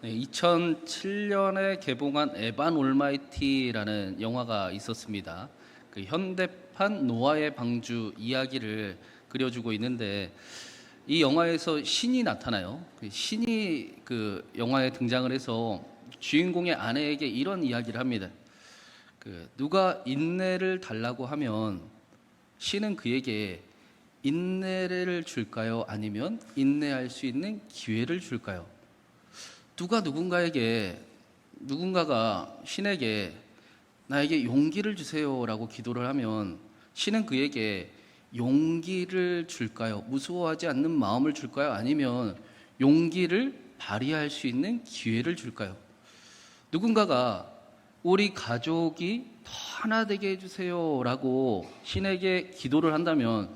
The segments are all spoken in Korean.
네, 2007년에 개봉한 에반 올마이티라는 영화가 있었습니다. 그 현대판 노아의 방주 이야기를 그려주고 있는데 이 영화에서 신이 나타나요. 그 신이 그 영화에 등장을 해서 주인공의 아내에게 이런 이야기를 합니다. 누가 인내를 달라고 하면 신은 그에게 인내를 줄까요? 아니면 인내할 수 있는 기회를 줄까요? 누군가가 신에게 나에게 용기를 주세요라고 기도를 하면 신은 그에게 용기를 줄까요? 무서워하지 않는 마음을 줄까요? 아니면 용기를 발휘할 수 있는 기회를 줄까요? 누군가가 우리 가족이 더 하나 되게 해주세요라고 신에게 기도를 한다면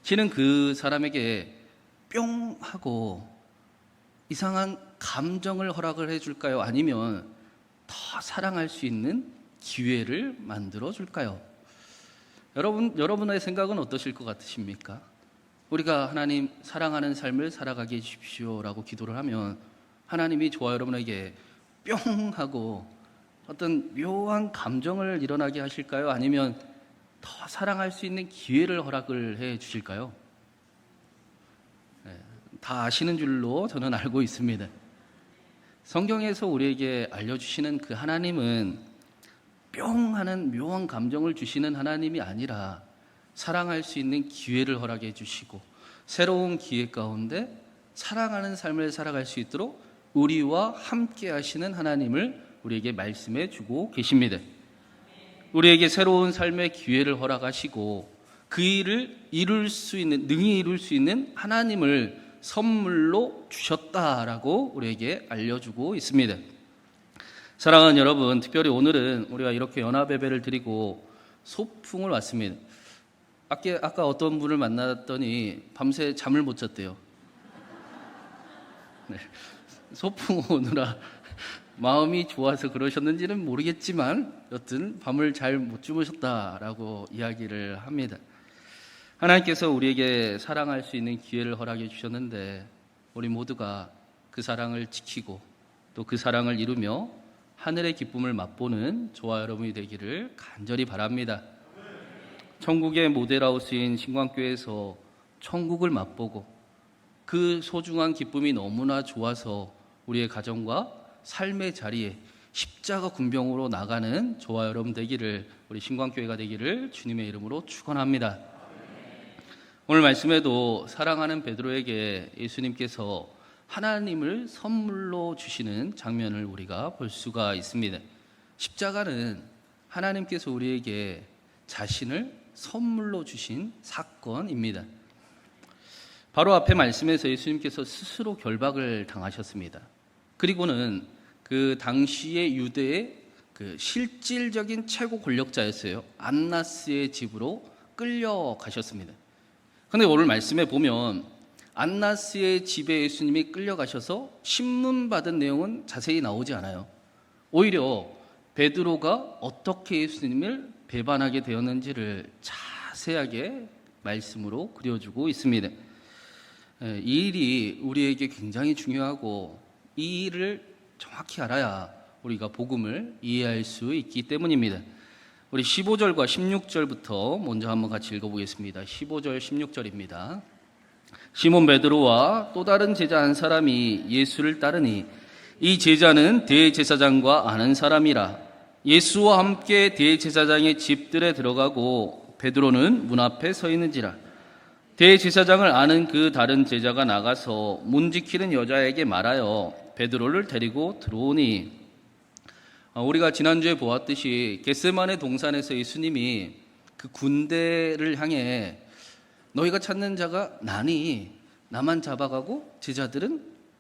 신은 그 사람에게 뿅 하고 이상한 감정을 허락을 해줄까요? 아니면 더 사랑할 수 있는 기회를 만들어 줄까요? 여러분의 생각은 어떠실 것 같으십니까? 우리가 하나님 사랑하는 삶을 살아가게 해주십시오라고 기도를 하면 하나님이 저와 여러분에게 뿅 하고 어떤 묘한 감정을 일어나게 하실까요? 아니면 더 사랑할 수 있는 기회를 허락을 해 주실까요? 다 아시는 줄로 저는 알고 있습니다. 성경에서 우리에게 알려주시는 그 하나님은 뿅 하는 묘한 감정을 주시는 하나님이 아니라 사랑할 수 있는 기회를 허락해 주시고 새로운 기회 가운데 사랑하는 삶을 살아갈 수 있도록 우리와 함께 하시는 하나님을 우리에게 말씀해 주고 계십니다. 우리에게 새로운 삶의 기회를 허락하시고 그 일을 능히 이룰 수 있는 하나님을 선물로 주셨다라고 우리에게 알려주고 있습니다. 사랑하는 여러분, 특별히 오늘은 우리가 이렇게 연합예배를 드리고 소풍을 왔습니다. 아까 어떤 분을 만났더니 밤새 잠을 못 잤대요. 네, 소풍 오느라 마음이 좋아서 그러셨는지는 모르겠지만 여튼 밤을 잘 못 주무셨다라고 이야기를 합니다. 하나님께서 우리에게 사랑할 수 있는 기회를 허락해 주셨는데 우리 모두가 그 사랑을 지키고 또 그 사랑을 이루며 하늘의 기쁨을 맛보는 저와 여러분이 되기를 간절히 바랍니다. 천국의 모델하우스인 신광교회에서 천국을 맛보고 그 소중한 기쁨이 너무나 좋아서 우리의 가정과 삶의 자리에 십자가 군병으로 나가는 저와 여러분 되기를, 우리 신광교회가 되기를 주님의 이름으로 축원합니다. 오늘 말씀에도 사랑하는 베드로에게 예수님께서 하나님을 선물로 주시는 장면을 우리가 볼 수가 있습니다. 십자가는 하나님께서 우리에게 자신을 선물로 주신 사건입니다. 바로 앞에 말씀에서 예수님께서 스스로 결박을 당하셨습니다. 그리고는 그 당시의 유대의 그 실질적인 최고 권력자였어요. 안나스의 집으로 끌려가셨습니다. 그런데 오늘 말씀에 보면 안나스의 집에 예수님이 끌려가셔서 신문받은 내용은 자세히 나오지 않아요. 오히려 베드로가 어떻게 예수님을 배반하게 되었는지를 자세하게 말씀으로 그려주고 있습니다. 이 일이 우리에게 굉장히 중요하고 이 일을 정확히 알아야 우리가 복음을 이해할 수 있기 때문입니다. 우리 15절과 16절부터 먼저 한번 같이 읽어보겠습니다. 15절 16절입니다. 시몬 베드로와 또 다른 제자 한 사람이 예수를 따르니 이 제자는 대제사장과 아는 사람이라. 예수와 함께 대제사장의 집들에 들어가고 베드로는 문 앞에 서 있는지라. 대제사장을 아는 그 다른 제자가 나가서 문 지키는 여자에게 말하여 베드로를 데리고 들어오니, 우리가 지난주에 보았듯이 겟세마네 동산에서 예수님이 그 군대를 향해 너희가 찾는 자가 나니 나만 잡아가고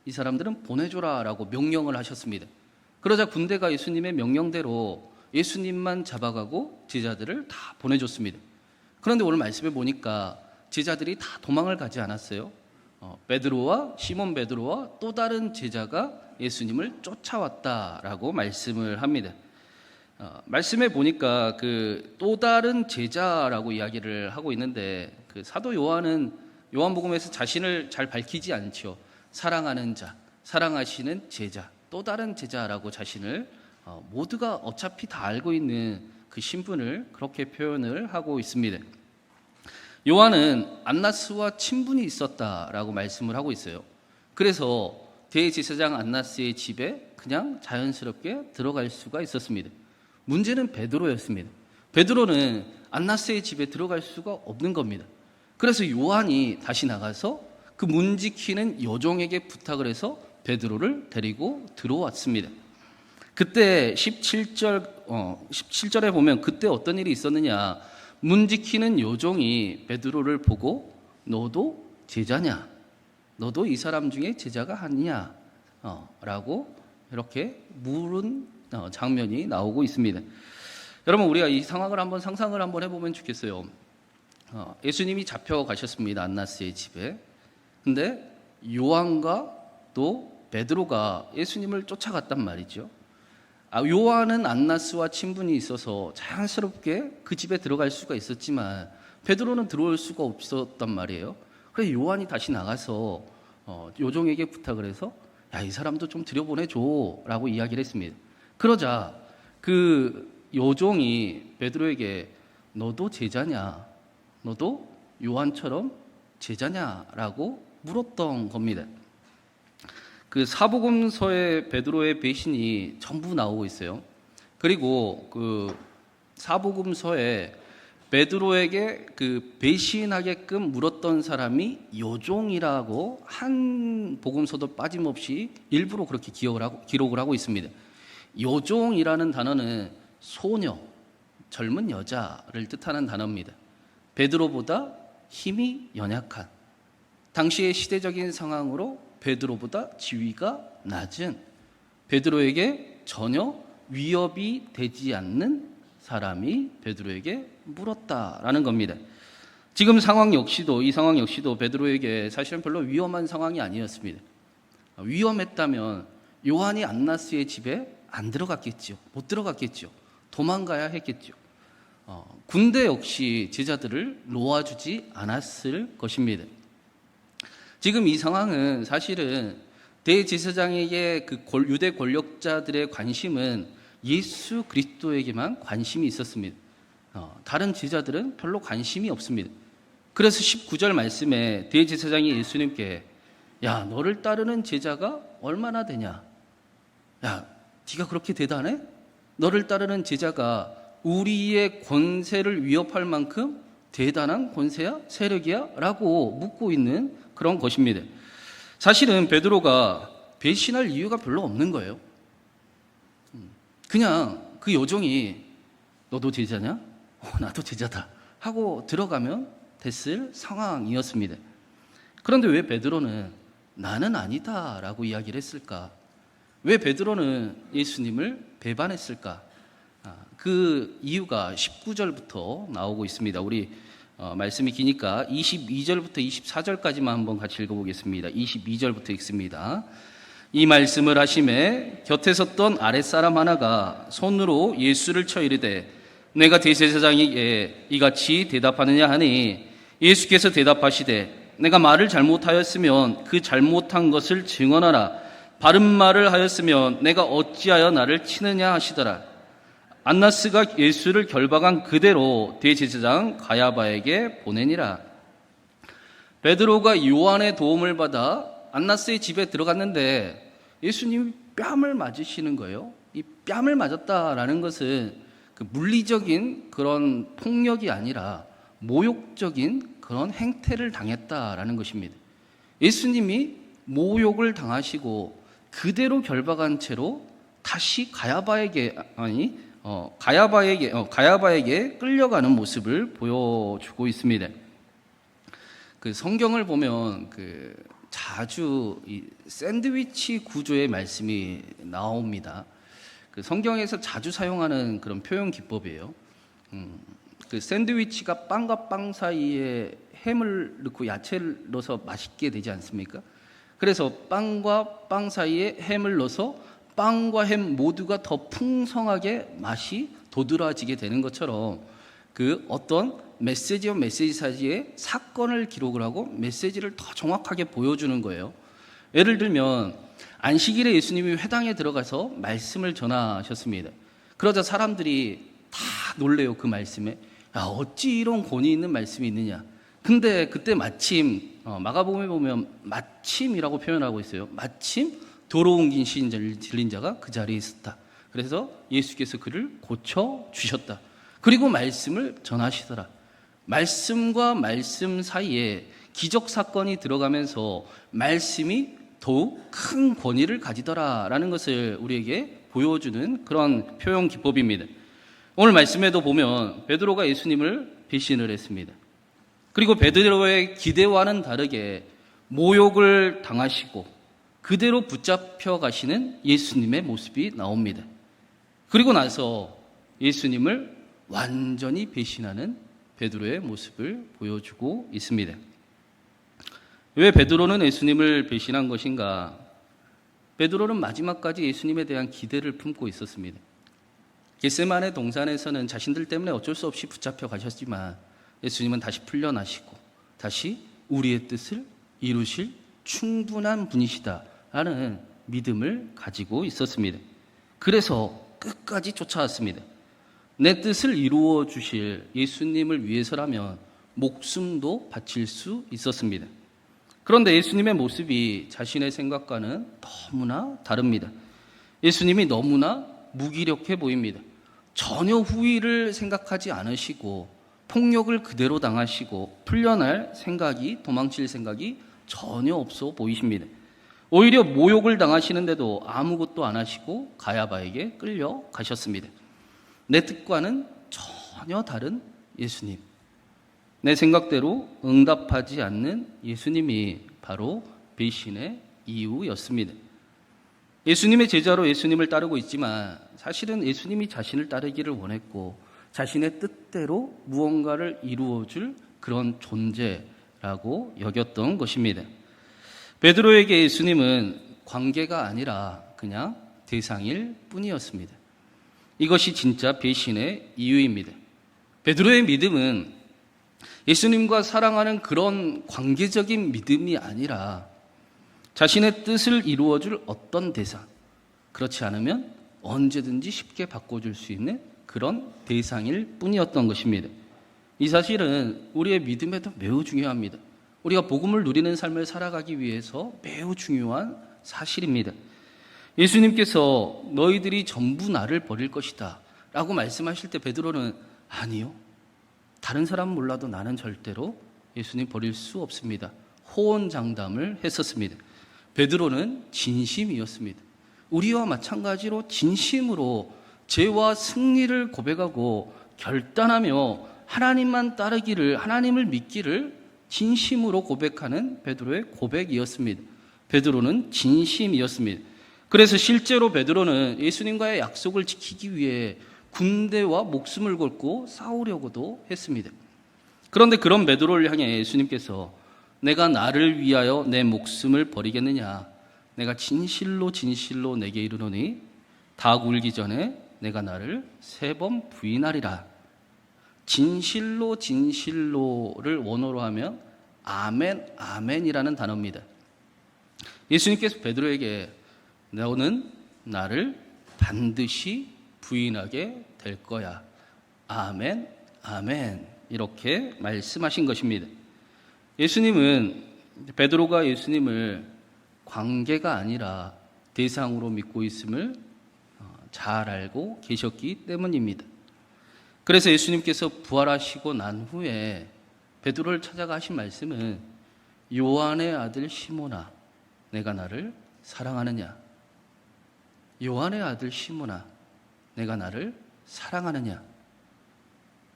이 사람들은 보내줘라 라고 명령을 하셨습니다. 그러자 군대가 예수님의 명령대로 예수님만 잡아가고 제자들을 다 보내줬습니다. 그런데 오늘 말씀에 보니까 제자들이 다 도망을 가지 않았어요. 시몬 베드로와 또 다른 제자가 예수님을 쫓아왔다라고 말씀을 합니다. 말씀에 보니까 그 또 다른 제자라고 이야기를 하고 있는데 그 사도 요한은 요한복음에서 자신을 잘 밝히지 않죠. 사랑하는 자, 사랑하시는 제자, 또 다른 제자라고 자신을 모두가 어차피 다 알고 있는 그 신분을 그렇게 표현을 하고 있습니다. 요한은 안나스와 친분이 있었다라고 말씀을 하고 있어요. 그래서 대제사장 안나스의 집에 그냥 자연스럽게 들어갈 수가 있었습니다. 문제는 베드로였습니다. 베드로는 안나스의 집에 들어갈 수가 없는 겁니다. 그래서 요한이 다시 나가서 그 문 지키는 여종에게 부탁을 해서 베드로를 데리고 들어왔습니다. 그때 17절에 보면 그때 어떤 일이 있었느냐. 문 지키는 여종이 베드로를 보고 너도 제자냐? 너도 이 사람 중에 제자가 아니냐? 라고 이렇게 물은 장면이 나오고 있습니다. 여러분, 우리가 이 상황을 한번 상상을 한번 해보면 좋겠어요. 예수님이 잡혀가셨습니다. 안나스의 집에. 근데 요한과 또 베드로가 예수님을 쫓아갔단 말이죠. 요한은 안나스와 친분이 있어서 자연스럽게 그 집에 들어갈 수가 있었지만 베드로는 들어올 수가 없었단 말이에요. 그래서 요한이 다시 나가서 요종에게 부탁을 해서 야, 이 사람도 좀 들여보내줘 라고 이야기를 했습니다. 그러자 그 요종이 베드로에게 너도 제자냐? 너도 요한처럼 제자냐라고 물었던 겁니다. 그 사복음서에 베드로의 배신이 전부 나오고 있어요. 그리고 그 사복음서에 베드로에게 그 배신하게끔 물었던 사람이 요종이라고 한 복음서도 빠짐없이 일부러 그렇게 기록을 하고 있습니다. 요종이라는 단어는 소녀, 젊은 여자를 뜻하는 단어입니다. 베드로보다 힘이 연약한, 당시의 시대적인 상황으로 베드로보다 지위가 낮은, 베드로에게 전혀 위협이 되지 않는 사람이 베드로에게 물었다라는 겁니다. 지금 이 상황 역시도 베드로에게 사실은 별로 위험한 상황이 아니었습니다. 위험했다면 요한이 안나스의 집에 안 들어갔겠죠. 못 들어갔겠죠. 도망가야 했겠죠. 군대 역시 제자들을 놓아주지 않았을 것입니다. 지금 이 상황은 사실은 대제사장에게 그 유대 권력자들의 관심은 예수 그리스도에게만 관심이 있었습니다. 다른 제자들은 별로 관심이 없습니다. 그래서 19절 말씀에 대제사장이 예수님께 야, 너를 따르는 제자가 얼마나 되냐? 야, 네가 그렇게 대단해? 너를 따르는 제자가 우리의 권세를 위협할 만큼 대단한 권세야? 세력이야? 라고 묻고 있는 그런 것입니다. 사실은 베드로가 배신할 이유가 별로 없는 거예요. 그냥 그 여종이 너도 제자냐? 나도 제자다 하고 들어가면 됐을 상황이었습니다. 그런데 왜 베드로는 나는 아니다 라고 이야기를 했을까? 왜 베드로는 예수님을 배반했을까? 그 이유가 19절부터 나오고 있습니다. 우리 말씀이 기니까 22절부터 24절까지만 한번 같이 읽어보겠습니다. 22절부터 읽습니다. 이 말씀을 하심에 곁에 섰던 아랫사람 하나가 손으로 예수를 쳐 이르되 내가 대제사장에게 이같이 대답하느냐 하니 예수께서 대답하시되 내가 말을 잘못하였으면 그 잘못한 것을 증언하라. 바른 말을 하였으면 내가 어찌하여 나를 치느냐 하시더라. 안나스가 예수를 결박한 그대로 대제사장 가야바에게 보내니라. 베드로가 요한의 도움을 받아 안나스의 집에 들어갔는데 예수님이 뺨을 맞으시는 거예요. 이 뺨을 맞았다라는 것은 그 물리적인 그런 폭력이 아니라 모욕적인 그런 행태를 당했다라는 것입니다. 예수님이 모욕을 당하시고 그대로 결박한 채로 다시 가야바에게 끌려가는 모습을 보여주고 있습니다. 그 성경을 보면 자주 이 샌드위치 구조의 말씀이 나옵니다. 그 성경에서 자주 사용하는 그런 표현 기법이에요. 그 샌드위치가 빵과 빵 사이에 햄을 넣고 야채를 넣어서 맛있게 되지 않습니까? 그래서 빵과 빵 사이에 햄을 넣어서 빵과 햄 모두가 더 풍성하게 맛이 도드라지게 되는 것처럼 그 어떤 메시지 사이에 사건을 기록을 하고 메시지를 더 정확하게 보여주는 거예요. 예를 들면 안식일에 예수님이 회당에 들어가서 말씀을 전하셨습니다. 그러자 사람들이 다 놀래요. 그 말씀에. 야, 어찌 이런 권위 있는 말씀이 있느냐. 근데 그때 마침 마가복음에 보면 마침이라고 표현하고 있어요. 마침 도로 옮긴 시인 들린 자가 그 자리에 있었다. 그래서 예수께서 그를 고쳐주셨다. 그리고 말씀을 전하시더라. 말씀과 말씀 사이에 기적 사건이 들어가면서 말씀이 더욱 큰 권위를 가지더라라는 것을 우리에게 보여주는 그런 표현 기법입니다. 오늘 말씀에도 보면 베드로가 예수님을 배신을 했습니다. 그리고 베드로의 기대와는 다르게 모욕을 당하시고 그대로 붙잡혀 가시는 예수님의 모습이 나옵니다. 그리고 나서 예수님을 완전히 배신하는 베드로의 모습을 보여주고 있습니다. 왜 베드로는 예수님을 배신한 것인가? 베드로는 마지막까지 예수님에 대한 기대를 품고 있었습니다. 겟세마네 동산에서는 자신들 때문에 어쩔 수 없이 붙잡혀 가셨지만 예수님은 다시 풀려나시고 다시 우리의 뜻을 이루실 충분한 분이시다라는 믿음을 가지고 있었습니다. 그래서 끝까지 쫓아왔습니다. 내 뜻을 이루어 주실 예수님을 위해서라면 목숨도 바칠 수 있었습니다. 그런데 예수님의 모습이 자신의 생각과는 너무나 다릅니다. 예수님이 너무나 무기력해 보입니다. 전혀 후회를 생각하지 않으시고 폭력을 그대로 당하시고 풀려날 생각이, 도망칠 생각이 전혀 없어 보이십니다. 오히려 모욕을 당하시는데도 아무것도 안 하시고 가야바에게 끌려가셨습니다. 내 뜻과는 전혀 다른 예수님, 내 생각대로 응답하지 않는 예수님이 바로 배신의 이유였습니다. 예수님의 제자로 예수님을 따르고 있지만 사실은 예수님이 자신을 따르기를 원했고 자신의 뜻대로 무언가를 이루어줄 그런 존재라고 여겼던 것입니다. 베드로에게 예수님은 관계가 아니라 그냥 대상일 뿐이었습니다. 이것이 진짜 배신의 이유입니다. 베드로의 믿음은 예수님과 사랑하는 그런 관계적인 믿음이 아니라 자신의 뜻을 이루어줄 어떤 대상, 그렇지 않으면 언제든지 쉽게 바꿔줄 수 있는 그런 대상일 뿐이었던 것입니다. 이 사실은 우리의 믿음에도 매우 중요합니다. 우리가 복음을 누리는 삶을 살아가기 위해서 매우 중요한 사실입니다. 예수님께서 너희들이 전부 나를 버릴 것이다 라고 말씀하실 때 베드로는 아니요, 다른 사람은 몰라도 나는 절대로 예수님 버릴 수 없습니다, 호언장담을 했었습니다. 베드로는 진심이었습니다. 우리와 마찬가지로 진심으로 죄와 승리를 고백하고 결단하며 하나님만 따르기를, 하나님을 믿기를 진심으로 고백하는 베드로의 고백이었습니다. 베드로는 진심이었습니다. 그래서 실제로 베드로는 예수님과의 약속을 지키기 위해 군대와 목숨을 걸고 싸우려고도 했습니다. 그런데 그런 베드로를 향해 예수님께서 내가 나를 위하여 내 목숨을 버리겠느냐, 내가 진실로 진실로 내게 이르노니 닭 울기 전에 내가 나를 3번 부인하리라. 진실로 진실로를 원어로 하면 아멘 아멘이라는 단어입니다. 예수님께서 베드로에게 너는 나를 반드시 부인하게 될 거야, 아멘 아멘, 이렇게 말씀하신 것입니다. 예수님은 베드로가 예수님을 관계가 아니라 대상으로 믿고 있음을 잘 알고 계셨기 때문입니다. 그래서 예수님께서 부활하시고 난 후에 베드로를 찾아가 하신 말씀은 요한의 아들 시몬아, 내가 나를 사랑하느냐, 요한의 아들 시몬아, 내가 나를 사랑하느냐,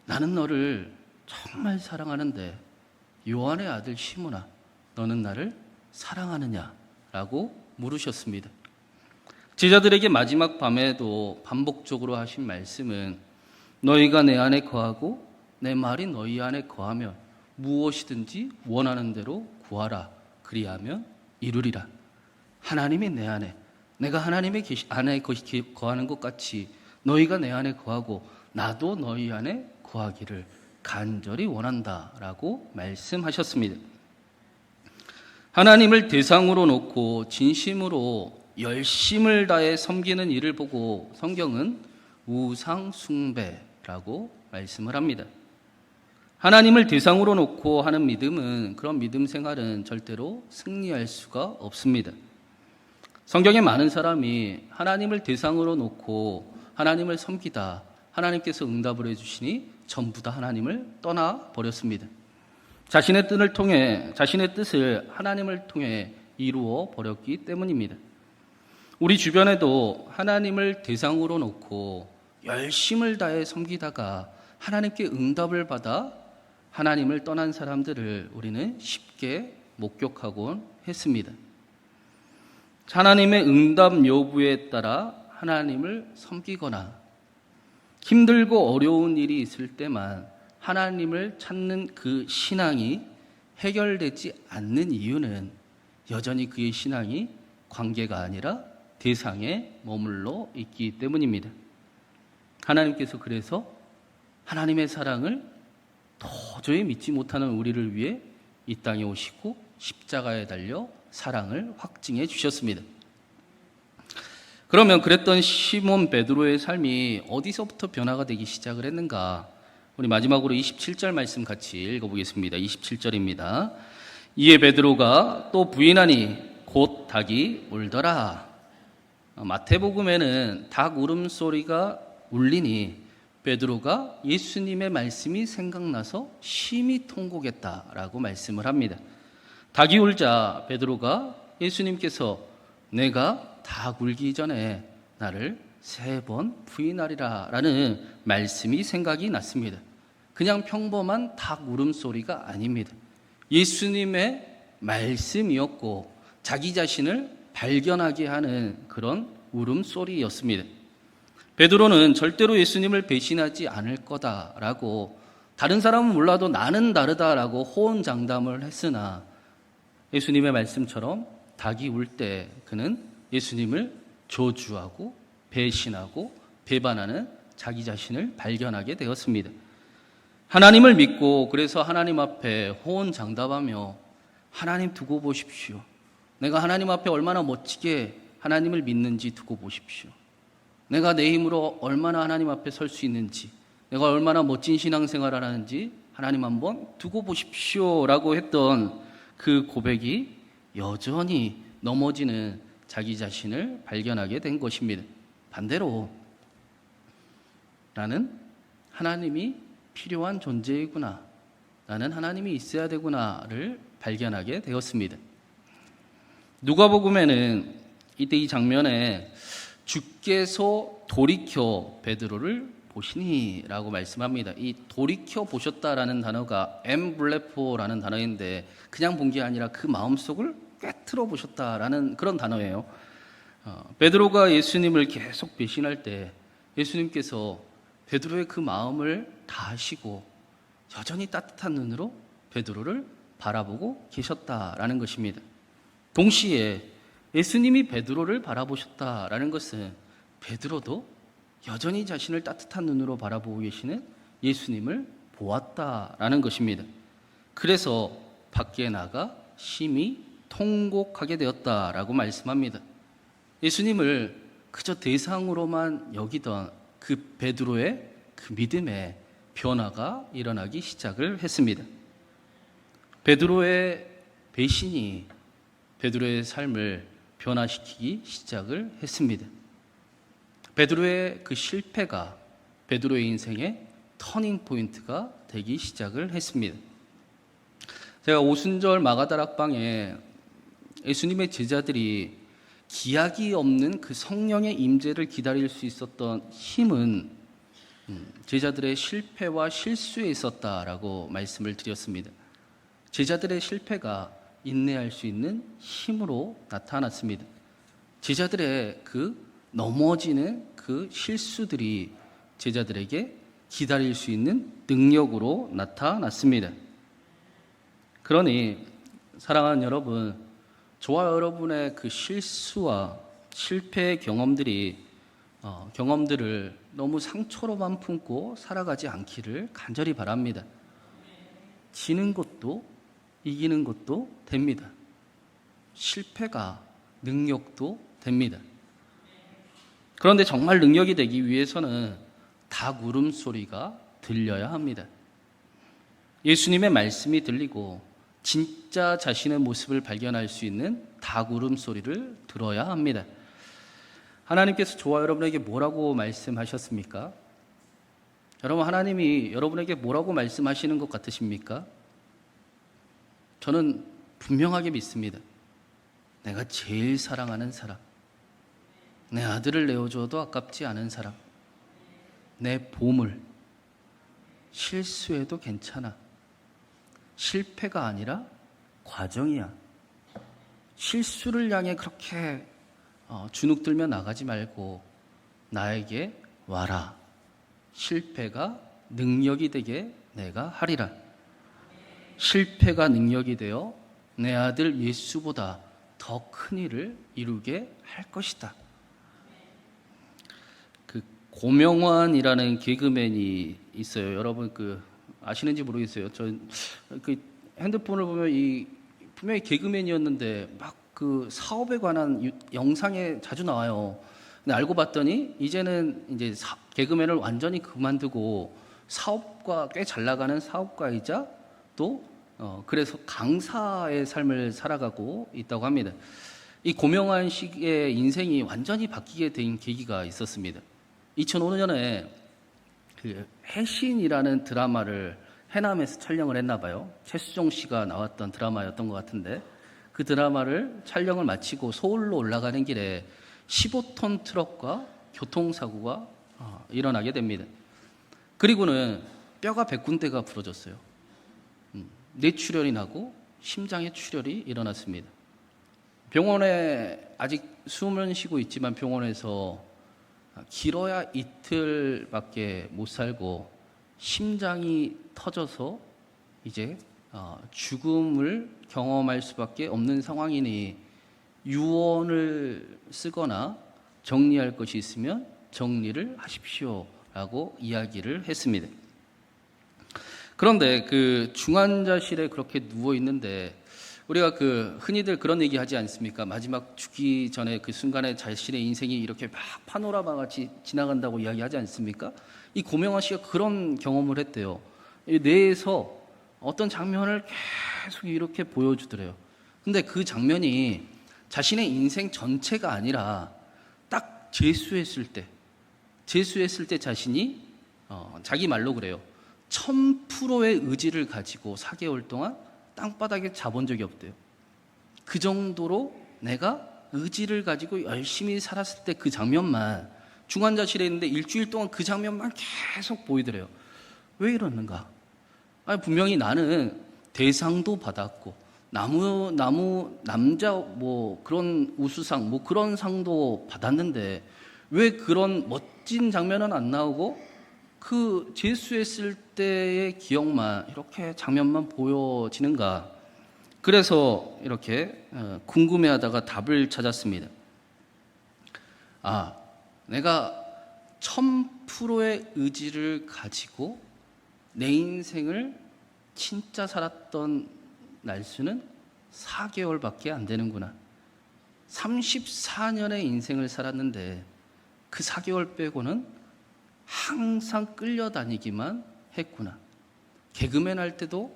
나는 너를 정말 사랑하는데 요한의 아들 시몬아, 너는 나를 사랑하느냐 라고 물으셨습니다. 제자들에게 마지막 밤에도 반복적으로 하신 말씀은 너희가 내 안에 거하고 내 말이 너희 안에 거하면 무엇이든지 원하는 대로 구하라, 그리하면 이루리라. 하나님이 내 안에, 내가 하나님의 안에 거하는 것 같이 너희가 내 안에 거하고 나도 너희 안에 거하기를 간절히 원한다라고 말씀하셨습니다. 하나님을 대상으로 놓고 진심으로 열심을 다해 섬기는 일을 보고 성경은 우상 숭배라고 말씀을 합니다. 하나님을 대상으로 놓고 하는 믿음은, 그런 믿음 생활은 절대로 승리할 수가 없습니다. 성경에 많은 사람이 하나님을 대상으로 놓고 하나님을 섬기다 하나님께서 응답을 해주시니 전부 다 하나님을 떠나버렸습니다. 자신의 뜻을 하나님을 통해 이루어 버렸기 때문입니다. 우리 주변에도 하나님을 대상으로 놓고 열심을 다해 섬기다가 하나님께 응답을 받아 하나님을 떠난 사람들을 우리는 쉽게 목격하곤 했습니다. 하나님의 응답 여부에 따라 하나님을 섬기거나 힘들고 어려운 일이 있을 때만 하나님을 찾는 그 신앙이 해결되지 않는 이유는 여전히 그의 신앙이 관계가 아니라 대상에 머물러 있기 때문입니다. 하나님께서 그래서 하나님의 사랑을 도저히 믿지 못하는 우리를 위해 이 땅에 오시고 십자가에 달려 사랑을 확증해 주셨습니다. 그러면 그랬던 시몬 베드로의 삶이 어디서부터 변화가 되기 시작을 했는가? 우리 마지막으로 27절 말씀 같이 읽어보겠습니다. 27절입니다. 이에 베드로가 또 부인하니 곧 닭이 울더라. 마태복음에는 닭 울음소리가 울리니 베드로가 예수님의 말씀이 생각나서 심히 통곡했다라고 말씀을 합니다. 닭이 울자 베드로가 예수님께서 내가 닭 울기 전에 나를 3번 부인하리라 라는 말씀이 생각이 났습니다. 그냥 평범한 닭 울음소리가 아닙니다. 예수님의 말씀이었고 자기 자신을 발견하게 하는 그런 울음소리였습니다. 베드로는 절대로 예수님을 배신하지 않을 거다라고, 다른 사람은 몰라도 나는 다르다라고 호언장담을 했으나 예수님의 말씀처럼 닭이 울 때 그는 예수님을 저주하고 배신하고 배반하는 자기 자신을 발견하게 되었습니다. 하나님을 믿고 그래서 하나님 앞에 호언장담하며 하나님 두고 보십시오. 내가 하나님 앞에 얼마나 멋지게 하나님을 믿는지 두고 보십시오. 내가 내 힘으로 얼마나 하나님 앞에 설 수 있는지, 내가 얼마나 멋진 신앙생활을 하는지 하나님 한번 두고 보십시오 라고 했던 그 고백이 여전히 넘어지는 자기 자신을 발견하게 된 것입니다. 반대로 나는 하나님이 필요한 존재이구나, 나는 하나님이 있어야 되구나를 발견하게 되었습니다. 누가복음에는 이때 이 장면에 주께서 돌이켜 베드로를 보시니 라고 말씀합니다. 이 돌이켜 보셨다라는 단어가 엠블레포라는 단어인데 그냥 본 게 아니라 그 마음속을 꿰뚫어 보셨다라는 그런 단어예요. 베드로가 예수님을 계속 배신할 때 예수님께서 베드로의 그 마음을 다 아시고 여전히 따뜻한 눈으로 베드로를 바라보고 계셨다라는 것입니다. 동시에 예수님이 베드로를 바라보셨다라는 것은 베드로도 여전히 자신을 따뜻한 눈으로 바라보고 계시는 예수님을 보았다라는 것입니다. 그래서 밖에 나가 심히 통곡하게 되었다라고 말씀합니다. 예수님을 그저 대상으로만 여기던 그 베드로의 그 믿음의 변화가 일어나기 시작을 했습니다. 베드로의 배신이 베드로의 삶을 변화시키기 시작을 했습니다. 베드로의 그 실패가 베드로의 인생의 터닝 포인트가 되기 시작을 했습니다. 제가 오순절 마가다락방에 예수님의 제자들이 기약이 없는 그 성령의 임재를 기다릴 수 있었던 힘은 제자들의 실패와 실수에 있었다라고 말씀을 드렸습니다. 제자들의 실패가 인내할 수 있는 힘으로 나타났습니다. 제자들의 그 넘어지는 그 실수들이 제자들에게 기다릴 수 있는 능력으로 나타났습니다. 그러니 사랑하는 여러분, 저와 여러분의 그 실수와 실패의 경험들을 너무 상처로만 품고 살아가지 않기를 간절히 바랍니다. 지는 것도 이기는 것도 됩니다. 실패가 능력도 됩니다. 그런데 정말 능력이 되기 위해서는 닭 울음소리가 들려야 합니다. 예수님의 말씀이 들리고 진짜 자신의 모습을 발견할 수 있는 닭 울음소리를 들어야 합니다. 하나님께서 저와 여러분에게 뭐라고 말씀하셨습니까? 여러분, 하나님이 여러분에게 뭐라고 말씀하시는 것 같으십니까? 저는 분명하게 믿습니다. 내가 제일 사랑하는 사람, 내 아들을 내어줘도 아깝지 않은 사람, 내 보물, 실수해도 괜찮아. 실패가 아니라 과정이야. 실수를 향해 그렇게 주눅들며 나가지 말고 나에게 와라. 실패가 능력이 되게 내가 하리라. 실패가 능력이 되어 내 아들 예수보다 더 큰 일을 이루게 할 것이다. 그 고명환이라는 개그맨이 있어요. 여러분 아시는지 모르겠어요. 저 핸드폰을 보면 분명히 개그맨이었는데 막 그 사업에 관한 영상에 자주 나와요. 근데 알고 봤더니 이제는 이제 개그맨을 완전히 그만두고 사업과 꽤 잘 나가는 사업가이자 또 그래서 강사의 삶을 살아가고 있다고 합니다. 이 고명환 씨의 인생이 완전히 바뀌게 된 계기가 있었습니다. 2005년에 그 해신이라는 드라마를 해남에서 촬영을 했나 봐요. 최수종 씨가 나왔던 드라마였던 것 같은데 그 드라마를 촬영을 마치고 서울로 올라가는 길에 15톤 트럭과 교통사고가 일어나게 됩니다. 그리고는 뼈가 100군데가 부러졌어요. 뇌출혈이 나고 심장에 출혈이 일어났습니다. 병원에 아직 숨은 쉬고 있지만 병원에서 길어야 이틀밖에 못 살고 심장이 터져서 이제 죽음을 경험할 수밖에 없는 상황이니 유언을 쓰거나 정리할 것이 있으면 정리를 하십시오라고 이야기를 했습니다. 그런데 그 중환자실에 그렇게 누워 있는데 우리가 흔히들 그런 얘기 하지 않습니까? 마지막 죽기 전에 그 순간에 자신의 인생이 이렇게 막 파노라마 같이 지나간다고 이야기하지 않습니까? 이 고명환 씨가 그런 경험을 했대요. 뇌에서 어떤 장면을 계속 이렇게 보여주더래요. 근데 그 장면이 자신의 인생 전체가 아니라 딱 재수했을 때 자신이 자기 말로 그래요. 1000%의 의지를 가지고 4개월 동안 땅바닥에 잡은 적이 없대요. 그 정도로 내가 의지를 가지고 열심히 살았을 때 그 장면만 중환자실에 있는데 일주일 동안 그 장면만 계속 보이더래요. 왜 이러는가? 분명히 나는 대상도 받았고 남자 그런 우수상 그런 상도 받았는데 왜 그런 멋진 장면은 안 나오고 그 재수했을 때의 기억만 이렇게 장면만 보여지는가? 그래서 이렇게 궁금해하다가 답을 찾았습니다. 내가 1000%의 의지를 가지고 내 인생을 진짜 살았던 날수는 4개월밖에 안 되는구나. 34년의 인생을 살았는데 그 4개월 빼고는 항상 끌려다니기만 했구나. 개그맨 할 때도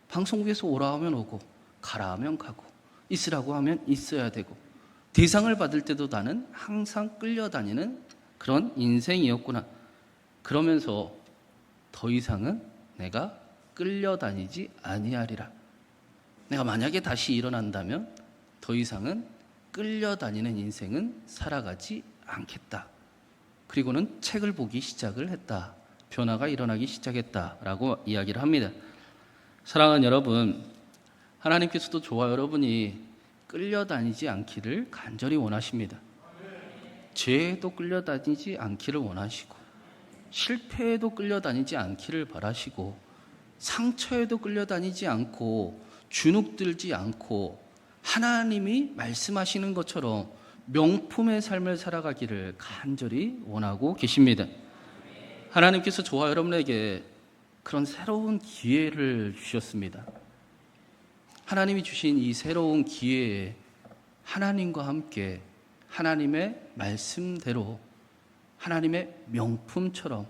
방송국에서 오라 하면 오고 가라 하면 가고 있으라고 하면 있어야 되고 대상을 받을 때도 나는 항상 끌려다니는 그런 인생이었구나. 그러면서 더 이상은 내가 끌려다니지 아니하리라. 내가 만약에 다시 일어난다면 더 이상은 끌려다니는 인생은 살아가지 않겠다. 그리고는 책을 보기 시작을 했다. 변화가 일어나기 시작했다라고 이야기를 합니다. 사랑하는 여러분, 하나님께서도 저와 여러분이 끌려다니지 않기를 간절히 원하십니다. 죄에도 끌려다니지 않기를 원하시고 실패에도 끌려다니지 않기를 바라시고 상처에도 끌려다니지 않고 주눅들지 않고 하나님이 말씀하시는 것처럼 명품의 삶을 살아가기를 간절히 원하고 계십니다. 하나님께서 저와 여러분에게 그런 새로운 기회를 주셨습니다. 하나님이 주신 이 새로운 기회에 하나님과 함께 하나님의 말씀대로 하나님의 명품처럼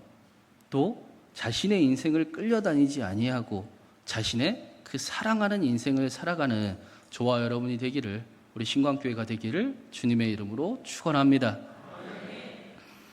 또 자신의 인생을 끌려다니지 아니하고 자신의 그 사랑하는 인생을 살아가는 저와 여러분이 되기를, 우리 신광교회가 되기를 주님의 이름으로 축원합니다.